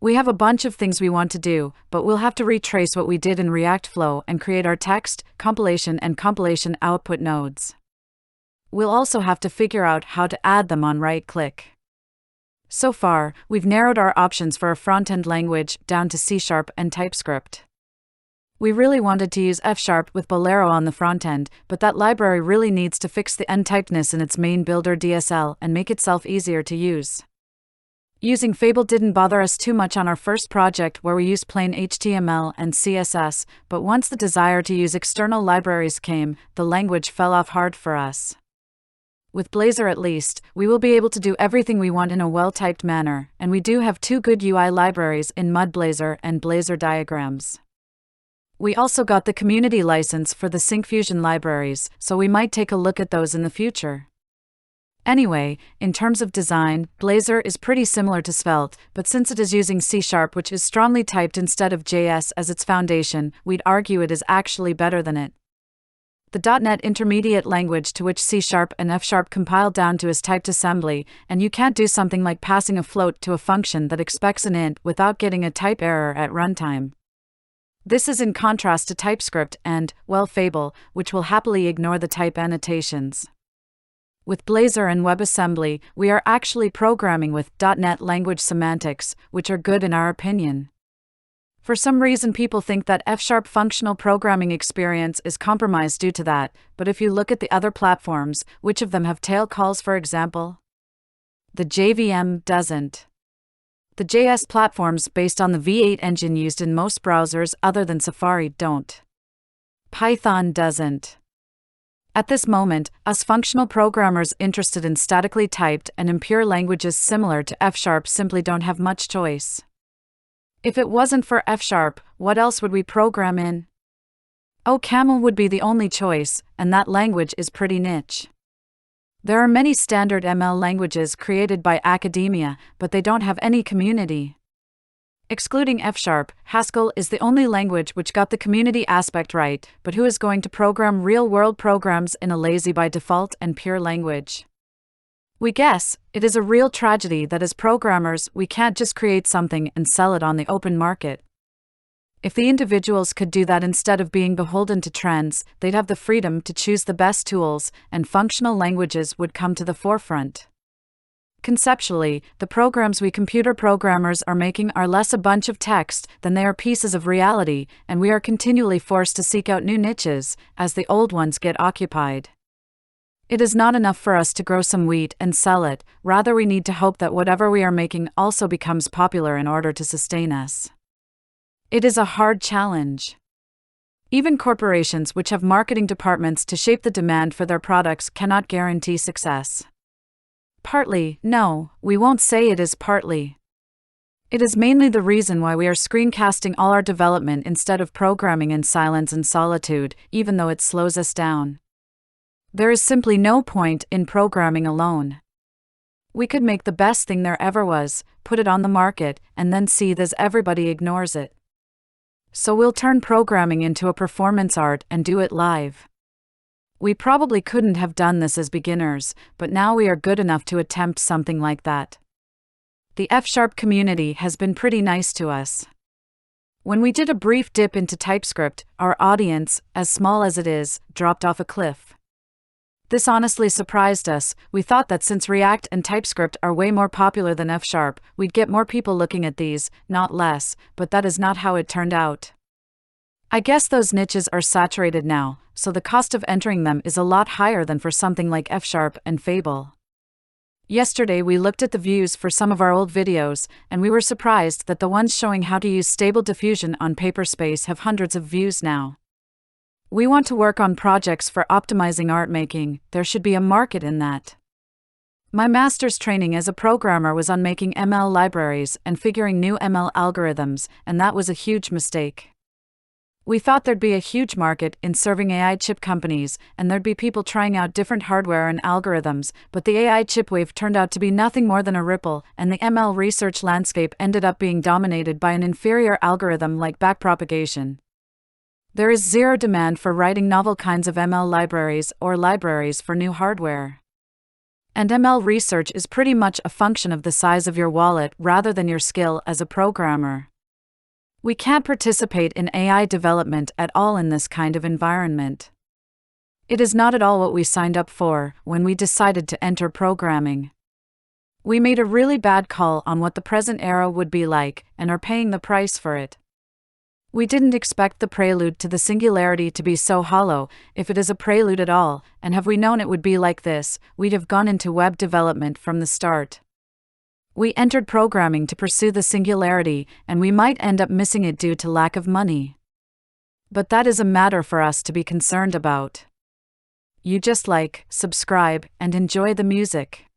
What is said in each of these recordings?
We have a bunch of things we want to do, but we'll have to retrace what we did in React Flow and create our text, compilation and compilation output nodes. We'll also have to figure out how to add them on right-click. So far, we've narrowed our options for a front-end language down to C# and TypeScript. We really wanted to use F# with Blazor on the front end, but that library really needs to fix the n-typedness in its main builder DSL and make itself easier to use. Using Fable didn't bother us too much on our first project where we used plain HTML and CSS, but once the desire to use external libraries came, the language fell off hard for us. With Blazor at least, we will be able to do everything we want in a well-typed manner, and we do have two good UI libraries in Blazor and Blazor.Diagrams. We also got the community license for the Syncfusion libraries, so we might take a look at those in the future. Anyway, in terms of design, Blazor is pretty similar to Svelte, but since it is using C#, which is strongly typed instead of JS as its foundation, we'd argue it is actually better than it. The .NET intermediate language to which C# and F# compile down to is typed assembly, and you can't do something like passing a float to a function that expects an int without getting a type error at runtime. This is in contrast to TypeScript and, well, Fable, which will happily ignore the type annotations. With Blazor and WebAssembly, we are actually programming with .NET language semantics, which are good in our opinion. For some reason people think that F# functional programming experience is compromised due to that, but if you look at the other platforms, which of them have tail calls for example? The JVM doesn't. The JS platforms based on the V8 engine used in most browsers other than Safari don't. Python doesn't. At this moment, us functional programmers interested in statically typed and impure languages similar to F# simply don't have much choice. If it wasn't for F#, what else would we program in? Oh, Camel would be the only choice, and that language is pretty niche. There are many standard ML languages created by academia, but they don't have any community. Excluding F#, Haskell is the only language which got the community aspect right, but who is going to program real-world programs in a lazy by default and pure language? We guess it is a real tragedy that as programmers we can't just create something and sell it on the open market. If the individuals could do that instead of being beholden to trends, they'd have the freedom to choose the best tools, and functional languages would come to the forefront. Conceptually, the programs we computer programmers are making are less a bunch of text than they are pieces of reality, and we are continually forced to seek out new niches as the old ones get occupied. It is not enough for us to grow some wheat and sell it, rather we need to hope that whatever we are making also becomes popular in order to sustain us. It is a hard challenge. Even corporations which have marketing departments to shape the demand for their products cannot guarantee success. Partly, no, we won't say it is partly. It is mainly the reason why we are screencasting all our development instead of programming in silence and solitude, even though it slows us down. There is simply no point in programming alone. We could make the best thing there ever was, put it on the market, and then see as everybody ignores it. So we'll turn programming into a performance art and do it live. We probably couldn't have done this as beginners, but now we are good enough to attempt something like that. The F# community has been pretty nice to us. When we did a brief dip into TypeScript, our audience, as small as it is, dropped off a cliff. This honestly surprised us. We thought that since React and TypeScript are way more popular than F#, we'd get more people looking at these, not less, but that is not how it turned out. I guess those niches are saturated now, so the cost of entering them is a lot higher than for something like F# and Fable. Yesterday we looked at the views for some of our old videos, and we were surprised that the ones showing how to use Stable Diffusion on Paperspace have hundreds of views now. We want to work on projects for optimizing art making. There should be a market in that. My master's training as a programmer was on making ML libraries and figuring new ML algorithms, and that was a huge mistake. We thought there'd be a huge market in serving AI chip companies, and there'd be people trying out different hardware and algorithms, but the AI chip wave turned out to be nothing more than a ripple, and the ML research landscape ended up being dominated by an inferior algorithm like backpropagation. There is zero demand for writing novel kinds of ML libraries or libraries for new hardware. And ML research is pretty much a function of the size of your wallet rather than your skill as a programmer. We can't participate in AI development at all in this kind of environment. It is not at all what we signed up for when we decided to enter programming. We made a really bad call on what the present era would be like and are paying the price for it. We didn't expect the prelude to the singularity to be so hollow, if it is a prelude at all, and have we known it would be like this, we'd have gone into web development from the start. We entered programming to pursue the singularity, and we might end up missing it due to lack of money. But that is a matter for us to be concerned about. You just like, subscribe, and enjoy the music.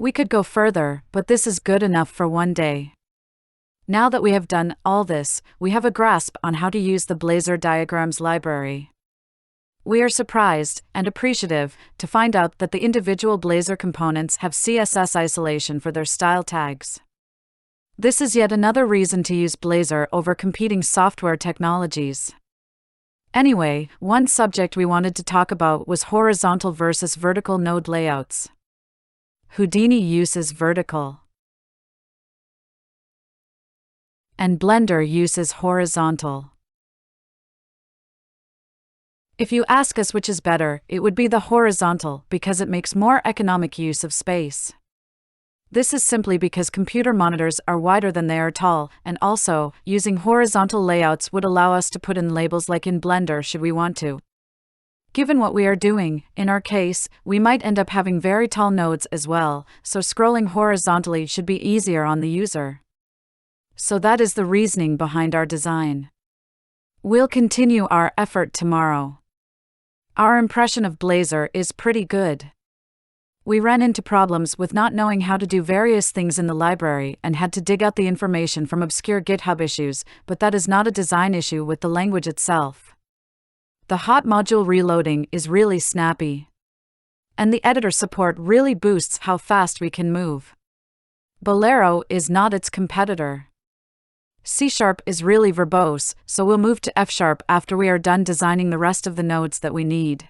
We could go further, but this is good enough for one day. Now that we have done all this, we have a grasp on how to use the Blazor.Diagrams library. We are surprised and appreciative to find out that the individual Blazor components have CSS isolation for their style tags. This is yet another reason to use Blazor over competing software technologies. Anyway, one subject we wanted to talk about was horizontal versus vertical node layouts. Houdini uses vertical, and Blender uses horizontal. If you ask us which is better, it would be the horizontal because it makes more economic use of space. This is simply because computer monitors are wider than they are tall, and also, using horizontal layouts would allow us to put in labels like in Blender should we want to. Given what we are doing, in our case, we might end up having very tall nodes as well, so scrolling horizontally should be easier on the user. So that is the reasoning behind our design. We'll continue our effort tomorrow. Our impression of Blazor is pretty good. We ran into problems with not knowing how to do various things in the library and had to dig out the information from obscure GitHub issues, but that is not a design issue with the language itself. The hot module reloading is really snappy. And the editor support really boosts how fast we can move. Bolero is not its competitor. C# is really verbose, so we'll move to F# after we are done designing the rest of the nodes that we need.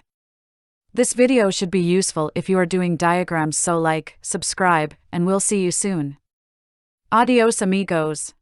This video should be useful if you are doing diagrams, so like, subscribe, and we'll see you soon. Adios amigos.